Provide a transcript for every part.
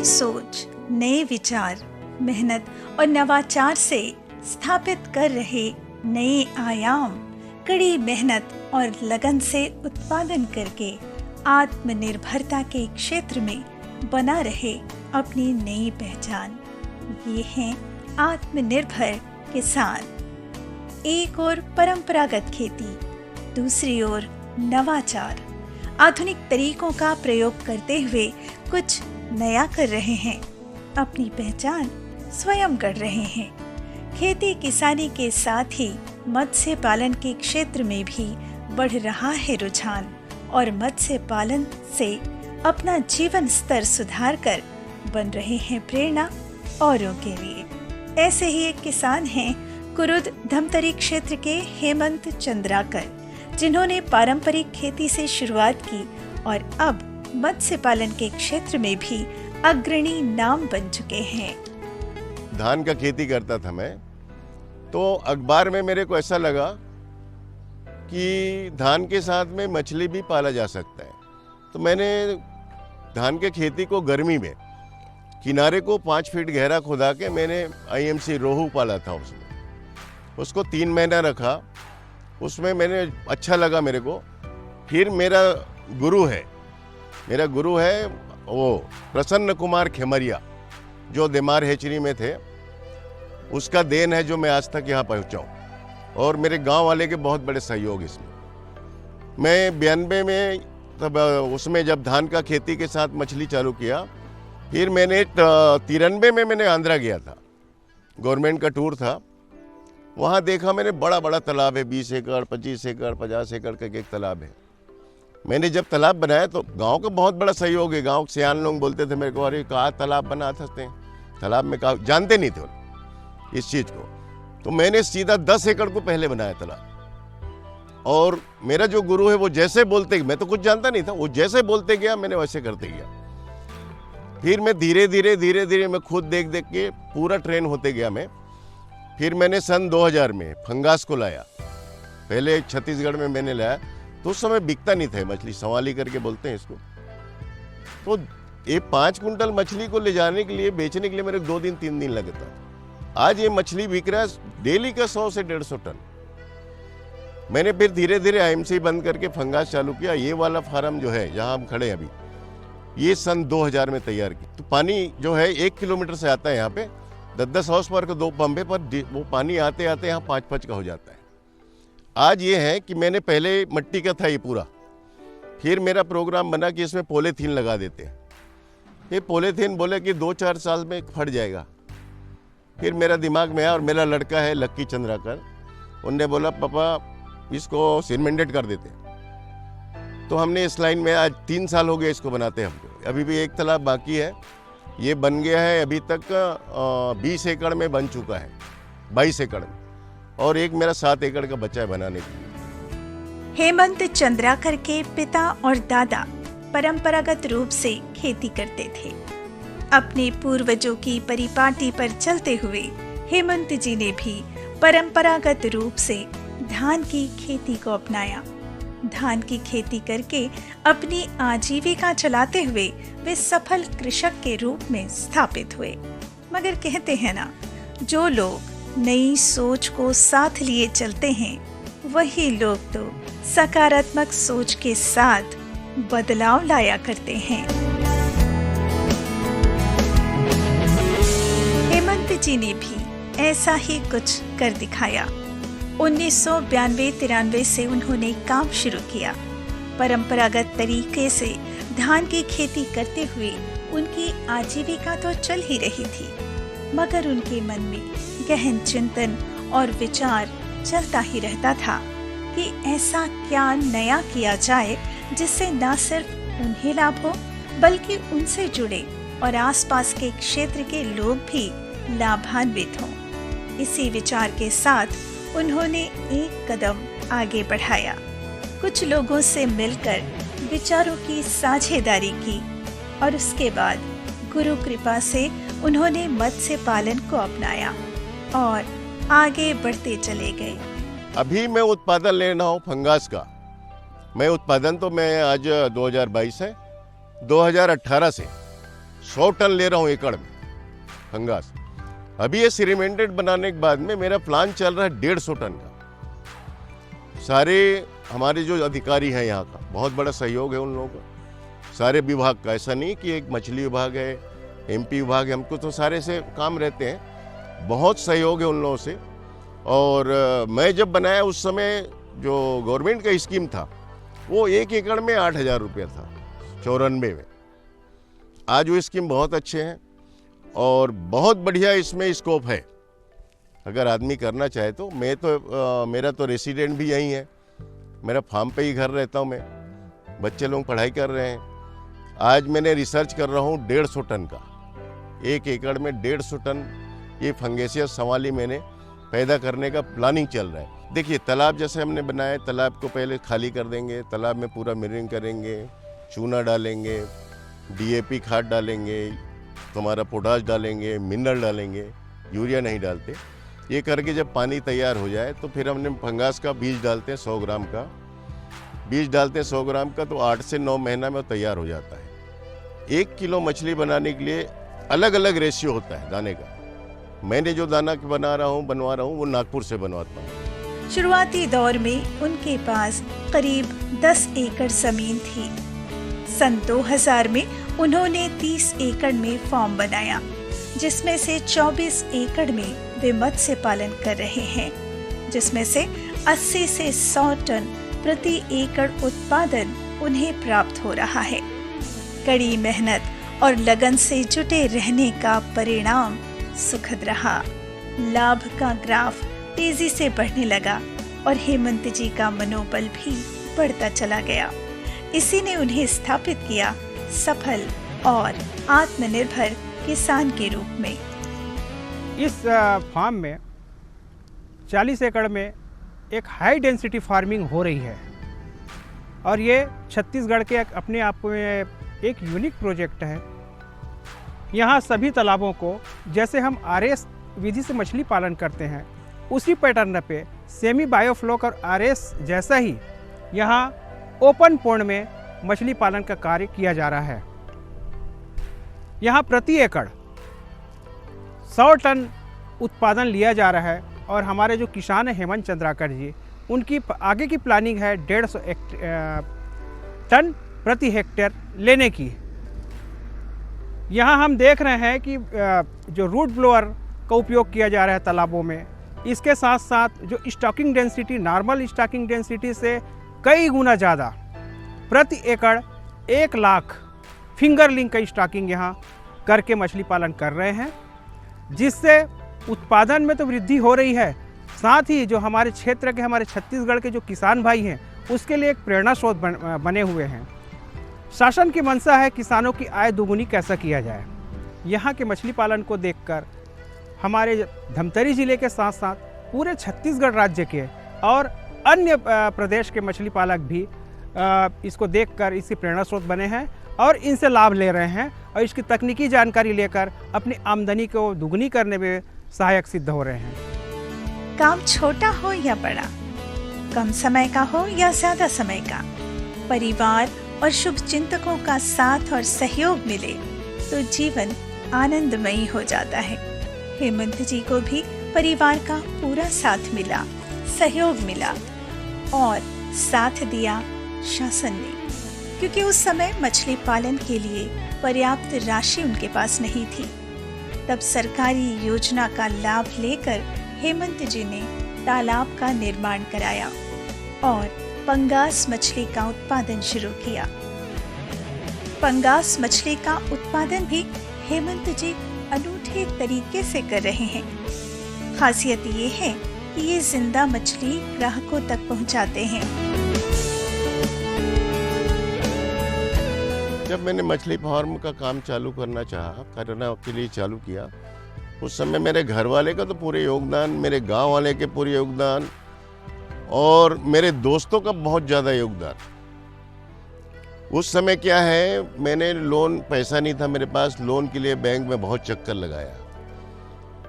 सोच, नए विचार, मेहनत और नवाचार से स्थापित कर रहे नए आयाम, कड़ी मेहनत और लगन से उत्पादन करके आत्मनिर्भरता के क्षेत्र में बना रहे अपनी नई पहचान। ये हैं आत्मनिर्भर किसान। एक ओर परंपरागत खेती, दूसरी ओर नवाचार, आधुनिक तरीकों का प्रयोग करते हुए कुछ नया कर रहे हैं, अपनी पहचान स्वयं गढ़ रहे हैं। खेती किसानी के साथ ही मत्स्य पालन के क्षेत्र में भी बढ़ रहा है रुझान और मत्स्य पालन से अपना जीवन स्तर सुधार कर बन रहे हैं प्रेरणा औरों के लिए। ऐसे ही एक किसान हैं कुरुद धमतरी क्षेत्र के हेमंत चंद्राकर, जिन्होंने पारंपरिक खेती से शुरुआत की और अब मत्स्य पालन के क्षेत्र में भी अग्रणी नाम बन चुके हैं। धान का खेती करता था मैं, तो अखबार में मेरे को ऐसा लगा कि धान के साथ में मछली भी पाला जा सकता है। तो मैंने धान के खेती को गर्मी में किनारे को 5 फीट गहरा खुदा के मैंने आईएमसी रोहू पाला था। उसको 3 महीना रखा, उसमें मैंने अच्छा लगा मेरे को। फिर मेरा गुरु है वो प्रसन्न कुमार खेमरिया, जो दिमार हेचरी में थे। उसका देन है जो मैं आज तक यहाँ पहुँचा हूँ, और मेरे गांव वाले के बहुत बड़े सहयोग इसमें। मैं 92 में तब उसमें जब धान का खेती के साथ मछली चालू किया, फिर मैंने 93 में मैंने आंध्रा गया था, गवर्नमेंट का टूर था। वहाँ देखा मैंने बड़ा बड़ा तालाब है, 20 एकड़ 25 एकड़ 50 एकड़ का एक तालाब है। मैंने जब तालाब बनाया तो गांव का बहुत बड़ा सहयोग है। गांव के सियान लोग बोलते थे मेरे को, अरे कहाँ तालाब बना सकते हैं, तालाब में कहा, जानते नहीं थे इस चीज़ को। तो मैंने सीधा 10 एकड़ को पहले बनाया तालाब। और मेरा जो गुरु है वो जैसे बोलते, मैं तो कुछ जानता नहीं था, वो जैसे बोलते गया मैंने वैसे करते गया। फिर मैं धीरे धीरे मैं खुद देख के पूरा ट्रेन होते गया मैं। फिर मैंने सन 2000 में फंगास को लाया। पहले छत्तीसगढ़ में मैंने लाया, तो उस समय बिकता नहीं था मछली, सवाली करके बोलते हैं इसको। तो ये 5 कुंटल मछली को ले जाने के लिए, बेचने के लिए मेरे 2 दिन 3 दिन लगे था। आज ये मछली बिक रहा है डेली का 100 से 150 टन। मैंने फिर धीरे धीरे आईएमसी बंद करके फंगास चालू किया। ये वाला फार्म जो है जहाँ हम खड़े हैं अभी, ये सन 2000 में तैयार की। तो पानी जो है 1 किलोमीटर से आता है यहाँ पे, 10-10 हाउस पावर के 2 पंपे पर वो पानी आते आते यहाँ 5-5 का हो जाता है। आज ये है कि मैंने पहले मट्टी का था ये पूरा, फिर मेरा प्रोग्राम बना कि इसमें पॉलीथीन लगा देते हैं। ये पॉलीथीन बोले कि 2-4 साल में फट जाएगा। फिर मेरा दिमाग में आया, और मेरा लड़का है लक्की चंद्राकर, उनने बोला पापा इसको सीमेंटेड कर देते। तो हमने इस लाइन में आज 3 साल हो गए इसको बनाते हमको। अभी भी एक तालाब बाकी है, ये बन गया है अभी तक 20 एकड़ में बन चुका है, 22 एकड़ में, और एक मेरा 7 एकड़ का बचा है बनाने के लिए। हेमंत चंद्राकर के पिता और दादा परंपरागत रूप से खेती करते थे। अपने पूर्वजों की परिपाटी पर चलते हुए हेमंत जी ने भी परंपरागत रूप से धान की खेती को अपनाया। धान की खेती करके अपनी आजीविका चलाते हुए वे सफल कृषक के रूप में स्थापित हुए। मगर कहते हैं ना, जो लोग नई सोच को साथ लिए चलते हैं, वही लोग तो सकारात्मक सोच के साथ बदलाव लाया करते हैं। हेमंत जी ने भी ऐसा ही कुछ कर दिखाया। 1992-93 से उन्होंने काम शुरू किया। परंपरागत तरीके से धान की खेती करते हुए उनकी आजीविका तो चल ही रही थी, मगर उनके मन में गहन चिंतन और विचार चलता ही रहता था कि ऐसा क्या नया किया जाए जिससे न सिर्फ उन्हें लाभ हो, बल्कि उनसे जुड़े और आसपास के क्षेत्र के लोग भी लाभान्वित हों। इसी विचार के साथ उन्होंने एक कदम आगे बढ़ाया। कुछ लोगों से मिलकर विचारों की साझेदारी की और उसके बाद गुरु कृपा से उन्होंने मत्स्य पालन को अपनाया और आगे बढ़ते चले गए। अभी मैं उत्पादन ले रहा हूँ फंगास का। मैं उत्पादन तो मैं आज 2022 है, 2018 से 100 टन ले रहा हूँ एकड़ में फंगास। अभी ये सीमेंटेड बनाने के बाद में मेरा प्लान चल रहा है 150 टन का। सारे हमारे जो अधिकारी हैं यहाँ का बहुत बड़ा सहयोग है उन लोगों का, सारे विभाग का, ऐसा नहीं कि एक मछली विभाग है, एमपी विभाग है, हमको तो सारे से काम रहते हैं, बहुत सहयोग है उन लोगों से। और मैं जब बनाया उस समय जो गवर्नमेंट का स्कीम था वो 1 एकड़ में 8,000 रुपया था 94 में। आज वो स्कीम बहुत अच्छे हैं और बहुत बढ़िया इसमें स्कोप है अगर आदमी करना चाहे तो। मेरा तो रेसिडेंट भी यहीं है, मेरा फार्म पे ही घर रहता हूँ मैं, बच्चे लोग पढ़ाई कर रहे हैं। आज मैंने रिसर्च कर रहा हूँ 150 टन का, 1 एकड़ में 150 टन ये फंगेसियस संवाली मैंने पैदा करने का प्लानिंग चल रहा है। देखिए तालाब जैसे हमने बनाया, तालाब को पहले खाली कर देंगे, तालाब में पूरा मिनरिंग करेंगे, चूना डालेंगे, डीएपी खाद डालेंगे, तुम्हारा पोटाश डालेंगे, मिनरल डालेंगे, यूरिया नहीं डालते। ये करके जब पानी तैयार हो जाए तो फिर हमने फंगास का बीज डालते हैं 100 ग्राम का, बीज डालते हैं 100 ग्राम का, तो 8 से 9 महीना में तैयार हो जाता है। 1 किलो मछली बनाने के लिए अलग अलग रेशियो होता है दाने का। मैंने जो दाना बनवा रहा हूँ वो नागपुर से बनवाता हूँ। शुरुआती दौर में उनके पास करीब 10 एकड़ जमीन थी। सन 2000 में उन्होंने 30 एकड़ में फार्म बनाया, जिसमें से 24 एकड़ में वे मत्स्य पालन कर रहे हैं, जिसमें से 80 से 100 टन प्रति एकड़ उत्पादन उन्हें प्राप्त हो रहा है। कड़ी मेहनत और लगन से जुटे रहने का परिणाम सुखद रहा। लाभ का ग्राफ तेजी से बढ़ने लगा और हेमंत जी का मनोबल भी बढ़ता चला गया। इसी ने उन्हें स्थापित किया सफल और आत्मनिर्भर किसान के रूप में। इस फार्म में 40 एकड़ में एक हाई डेंसिटी फार्मिंग हो रही है और ये छत्तीसगढ़ के अपने आप में एक यूनिक प्रोजेक्ट है। यहाँ सभी तालाबों को जैसे हम आरएस विधि से मछली पालन करते हैं उसी पैटर्न पे सेमी बायोफ्लोक और आरएस जैसा ही यहाँ ओपन पोंड में मछली पालन का कार्य किया जा रहा है। यहाँ प्रति एकड़ 100 टन उत्पादन लिया जा रहा है और हमारे जो किसान हैं हेमंत चंद्राकर जी, उनकी आगे की प्लानिंग है 150 टन प्रति हेक्टेयर लेने की। यहाँ हम देख रहे हैं कि जो रूट ब्लोअर का उपयोग किया जा रहा है तालाबों में, इसके साथ साथ जो stocking density normal stocking density से कई गुना ज़्यादा प्रति एकड़ 1 लाख फिंगरलिंग का स्टॉकिंग यहाँ करके मछली पालन कर रहे हैं, जिससे उत्पादन में तो वृद्धि हो रही है, साथ ही जो हमारे क्षेत्र के हमारे छत्तीसगढ़ के जो किसान भाई हैं उसके लिए एक प्रेरणा स्रोत बने हुए हैं। शासन की मंशा है किसानों की आय दोगुनी कैसा किया जाए। यहाँ के मछली पालन को देखकर हमारे धमतरी जिले के साथ साथ पूरे छत्तीसगढ़ राज्य के और अन्य प्रदेश के मछली पालक भी इसको देखकर इसकी प्रेरणा स्रोत बने हैं और इनसे लाभ ले रहे हैं और इसकी तकनीकी जानकारी लेकर अपनी आमदनी को दुगनी करने में सहायक सिद्ध हो रहे हैं। काम छोटा हो या बड़ा, कम समय का हो या ज्यादा समय का, परिवार और शुभ चिंतकों का साथ और सहयोग मिले तो जीवन आनंदमयी हो जाता है। हेमंत जी को भी परिवार का पूरा साथ मिला, सहयोग मिला और साथ दिया शासन ने, क्योंकि उस समय मछली पालन के लिए पर्याप्त राशि उनके पास नहीं थी। तब सरकारी योजना का लाभ लेकर हेमंत जी ने तालाब का निर्माण कराया और पंगास मछली का उत्पादन शुरू किया। पंगास मछली का उत्पादन भी हेमंत जी अनूठे तरीके से कर रहे हैं। खासियत ये है कि ये जिंदा मछली ग्राहकों तक पहुंचाते हैं। जब मैंने मछली फार्म का काम चालू करने के लिए चालू किया, उस समय मेरे घर वाले का तो पूरे योगदान, मेरे गांव वाले के पूरे योगदान और मेरे दोस्तों का बहुत ज़्यादा योगदान। उस समय क्या है, मैंने पैसा नहीं था मेरे पास, लोन के लिए बैंक में बहुत चक्कर लगाया,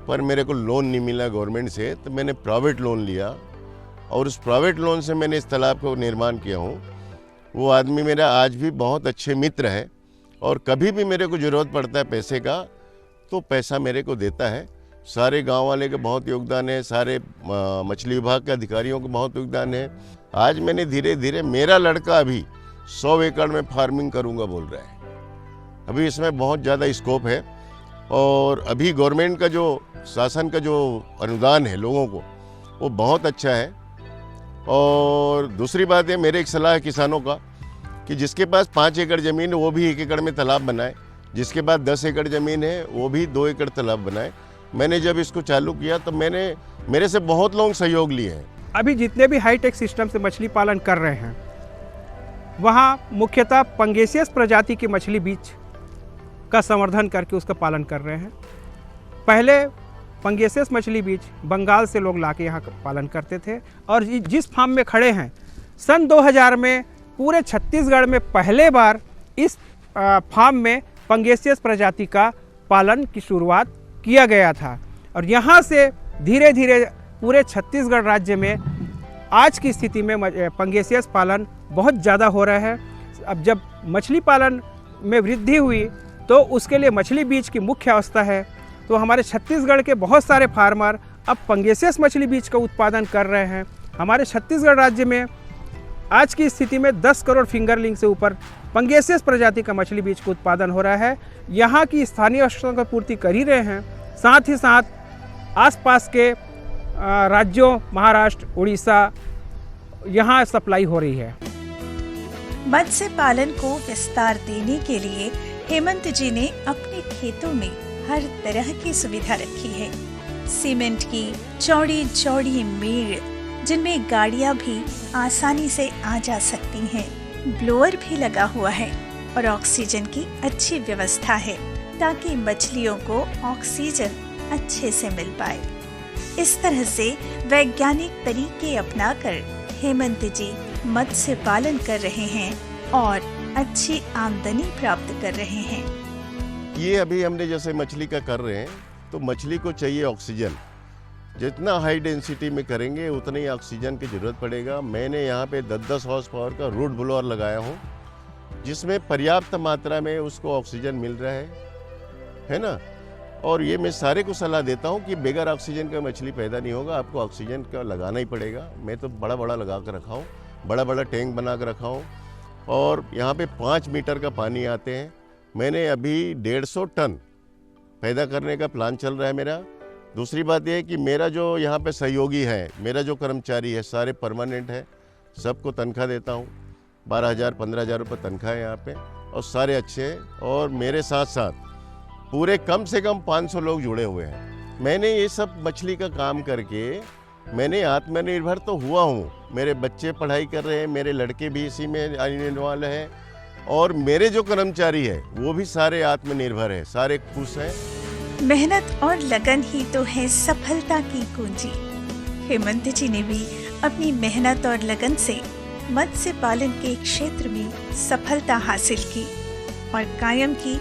पर मेरे को लोन नहीं मिला गवर्नमेंट से, तो मैंने प्राइवेट लोन लिया और उस प्राइवेट लोन से मैंने इस तालाब को निर्माण किया हूँ। वो आदमी मेरा आज भी बहुत अच्छे मित्र है, और कभी भी मेरे को ज़रूरत पड़ता है पैसे का तो पैसा मेरे को देता है। सारे गांव वाले का बहुत योगदान है, सारे मछली विभाग के अधिकारियों का बहुत योगदान है। आज मैंने धीरे धीरे, मेरा लड़का अभी 100 एकड़ में फार्मिंग करूंगा बोल रहा है। अभी इसमें बहुत ज़्यादा स्कोप है और अभी गवर्नमेंट का जो शासन का जो अनुदान है लोगों को, वो बहुत अच्छा है। और दूसरी बात है, मेरे एक सलाह है किसानों का कि जिसके पास 5 एकड़ ज़मीन है वो भी 1 एकड़ में तालाब बनाए, जिसके पास 10 एकड़ ज़मीन है वो भी 2 एकड़ तालाब बनाए। मैंने जब इसको चालू किया तो मेरे से बहुत लोग सहयोग लिए हैं। अभी जितने भी हाईटेक सिस्टम से मछली पालन कर रहे हैं वहाँ मुख्यतः पंगेसियस प्रजाति की मछली बीज का संवर्धन करके उसका पालन कर रहे हैं। पहले पंगेसियस मछली बीज बंगाल से लोग लाके यहाँ पालन करते थे और जिस फार्म में खड़े हैं, सन 2000 में पूरे छत्तीसगढ़ में पहले बार इस फार्म में पंगेसियस प्रजाति का पालन की शुरुआत किया गया था और यहाँ से धीरे धीरे पूरे छत्तीसगढ़ राज्य में आज की स्थिति में पंगेसियस पालन बहुत ज़्यादा हो रहा है। अब जब मछली पालन में वृद्धि हुई तो उसके लिए मछली बीज की मुख्य अवस्था है, तो हमारे छत्तीसगढ़ के बहुत सारे फार्मर अब पंगेसियस मछली बीज का उत्पादन कर रहे हैं। हमारे छत्तीसगढ़ राज्य में आज की स्थिति में 10 करोड़ फिंगरलिंग से ऊपर पंगेसियस प्रजाति का मछली बीज का उत्पादन हो रहा है। यहाँ की स्थानीय आवश्यकताओं की पूर्ति कर ही रहे हैं, साथ ही साथ आसपास के राज्यों महाराष्ट्र, उड़ीसा, यहाँ सप्लाई हो रही है। मत्स्य पालन को विस्तार देने के लिए हेमंत जी ने अपने खेतों में हर तरह की सुविधा रखी है। सीमेंट की चौड़ी चौड़ी मेड़ जिनमें गाड़ियां भी आसानी से आ जा सकती हैं, ब्लोअर भी लगा हुआ है और ऑक्सीजन की अच्छी व्यवस्था है ताकि मछलियों को ऑक्सीजन अच्छे से मिल पाए। इस तरह से वैज्ञानिक तरीके अपनाकर हेमंत जी मत्स्य पालन कर रहे हैं और अच्छी आमदनी प्राप्त कर रहे हैं। ये अभी हमने जैसे मछली का कर रहे हैं तो मछली को चाहिए ऑक्सीजन। जितना हाई डेंसिटी में करेंगे उतनी ही ऑक्सीजन की ज़रूरत पड़ेगा। मैंने यहाँ पे 10-10 हॉर्स पावर का रूट ब्लोअर लगाया हूँ जिसमें पर्याप्त मात्रा में उसको ऑक्सीजन मिल रहा है ना। और ये मैं सारे को सलाह देता हूँ कि बगैर ऑक्सीजन का मछली पैदा नहीं होगा, आपको ऑक्सीजन का लगाना ही पड़ेगा। मैं तो बड़ा बड़ा लगा कर रखा हूँ, बड़ा बड़ा टैंक बना कर रखा हूँ और यहाँ पे 5 मीटर का पानी आते हैं। मैंने अभी 150 टन पैदा करने का प्लान चल रहा है मेरा। दूसरी बात यह है कि मेरा जो यहाँ पे सहयोगी है, मेरा जो कर्मचारी है, सारे परमानेंट है, सबको तनख्वाह देता हूँ। 12,000-15,000 रुपये तनख्वाह है यहाँ पे और सारे अच्छे हैं। और मेरे साथ साथ पूरे कम से कम 500 लोग जुड़े हुए हैं। मैंने ये सब मछली का काम करके मैंने आत्मनिर्भर तो हुआ हूँ। मेरे बच्चे पढ़ाई कर रहे हैं, मेरे लड़के भी इसी में आने वाले हैं और मेरे जो कर्मचारी है वो भी सारे आत्मनिर्भर है, सारे खुश हैं। मेहनत और लगन ही तो है सफलता की कुंजी। हेमंत जी ने भी अपनी मेहनत और लगन से मत्स्य पालन के क्षेत्र में सफलता हासिल की और कायम की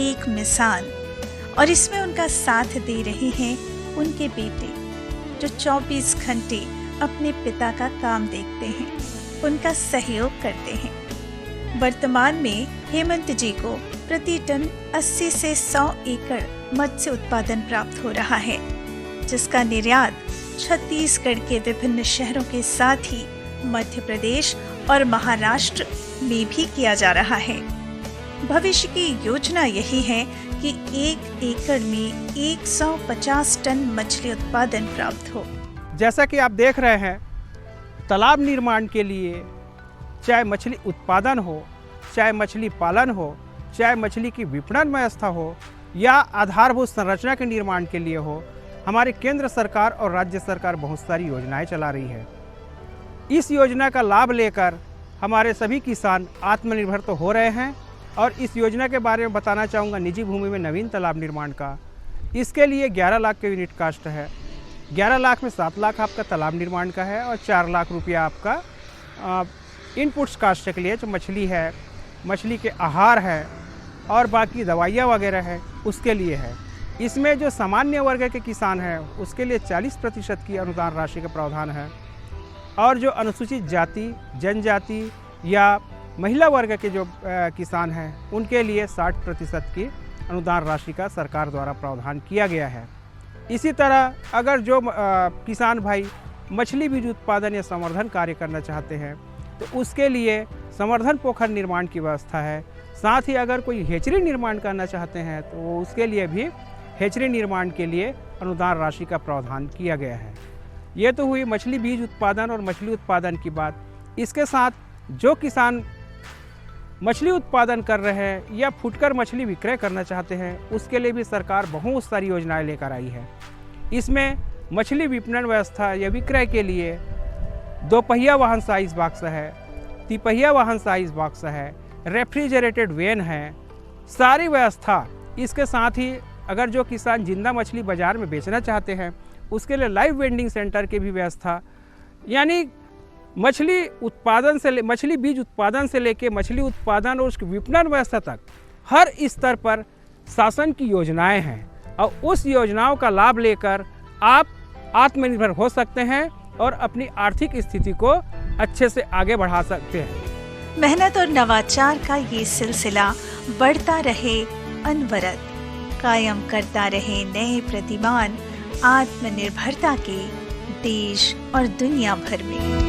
एक मिसाल। और इसमें उनका साथ दे रहे हैं उनके बेटे जो 24 घंटे अपने पिता का काम देखते हैं, उनका सहयोग करते हैं। वर्तमान में हेमंत जी को प्रति टन 80 से 100 एकड़ मत्स्य उत्पादन प्राप्त हो रहा है, जिसका निर्यात छत्तीसगढ़ के विभिन्न शहरों के साथ ही मध्य प्रदेश और महाराष्ट्र में भी किया जा रहा है। भविष्य की योजना यही है कि 1 एकड़ में 150 टन मछली उत्पादन प्राप्त हो। जैसा कि आप देख रहे हैं, तालाब निर्माण के लिए चाहे मछली उत्पादन हो, चाहे मछली पालन हो, चाहे मछली की विपणन व्यवस्था हो या आधारभूत संरचना के निर्माण के लिए हो, हमारी केंद्र सरकार और राज्य सरकार बहुत सारी योजनाएं चला रही है। इस योजना का लाभ लेकर हमारे सभी किसान आत्मनिर्भर तो हो रहे हैं और इस योजना के बारे में बताना चाहूँगा निजी भूमि में नवीन तालाब निर्माण का। इसके लिए 11 लाख के यूनिट कास्ट है। 11 लाख में 7 लाख आपका तालाब निर्माण का है और 4 लाख रुपया आपका इनपुट्स कास्ट के लिए जो मछली है, मछली के आहार है और बाकी दवाइयाँ वगैरह है उसके लिए है। इसमें जो सामान्य वर्ग के किसान हैं उसके लिए 40% की अनुदान राशि का प्रावधान है और जो अनुसूचित जाति, जनजाति या महिला वर्ग के जो किसान हैं उनके लिए 60% की अनुदान राशि का सरकार द्वारा प्रावधान किया गया है। इसी तरह अगर जो किसान भाई मछली बीज उत्पादन या संवर्धन कार्य करना चाहते हैं तो उसके लिए संवर्धन पोखर निर्माण की व्यवस्था है। साथ ही अगर कोई हेचरी निर्माण करना चाहते हैं तो उसके लिए भी हेचरी निर्माण के लिए अनुदान राशि का प्रावधान किया गया है। ये तो हुई मछली बीज उत्पादन और मछली उत्पादन की बात। इसके साथ जो किसान मछली उत्पादन कर रहे हैं या फुटकर मछली विक्रय करना चाहते हैं उसके लिए भी सरकार बहुत सारी योजनाएं लेकर आई है। इसमें मछली विपणन व्यवस्था या विक्रय के लिए 2 पहिया वाहन साइज बॉक्स है, 3 पहिया वाहन साइज बॉक्स है, रेफ्रिजरेटेड वैन है, सारी व्यवस्था। इसके साथ ही अगर जो किसान जिंदा मछली बाज़ार में बेचना चाहते हैं उसके लिए लाइव वेंडिंग सेंटर की भी व्यवस्था, यानी मछली बीज उत्पादन से लेके मछली उत्पादन और उसकी विपणन व्यवस्था तक हर स्तर पर शासन की योजनाएं हैं और उस योजनाओं का लाभ लेकर आप आत्मनिर्भर हो सकते हैं और अपनी आर्थिक स्थिति को अच्छे से आगे बढ़ा सकते हैं। मेहनत और नवाचार का ये सिलसिला बढ़ता रहे अनवरत, कायम करता रहे नए प्रतिमान आत्मनिर्भरता के देश और दुनिया भर में।